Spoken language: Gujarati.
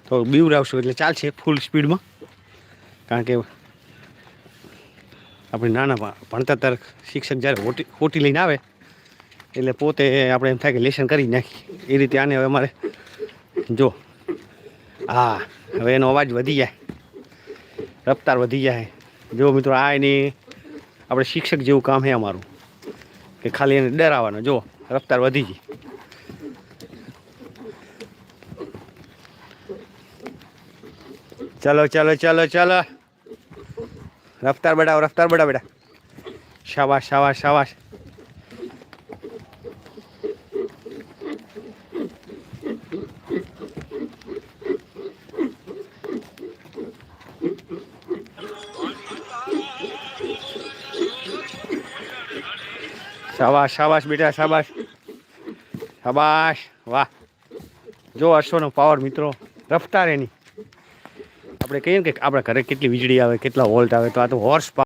તો બીવરાવશું એટલે ચાલશે ફૂલ સ્પીડમાં, કારણ કે આપણે નાના ભણતા ત્યારે શિક્ષક જ્યારે હોટી લઈને આવે એટલે પોતે આપણે એમ થાય કે લેસન કરી નાખી એ રીતે આને હવે અમારે જો હા હવે એનો અવાજ વધી જાય, રફતાર વધી જાય. જો મિત્રો આ એની આપણે શિક્ષક જેવું કામ છે અમારું કે ખાલી એને ડરાવવાનો. જો રફતાર વધી ગઈ. ચલો ચલો ચલો ચલો રફતાર बढ़ाओ बेटा. शाबाश शाबाश शाबाश. शाबाश शाबाश बेटा शाबाश शाबाश. वाह જો હર્ષોનો પાવર મિત્રો, રફતાર એની. આપણે કહીએ કે આપણા ઘરે કેટલી વીજળી આવે, કેટલા વોલ્ટ આવે, તો આ તો હોર્સ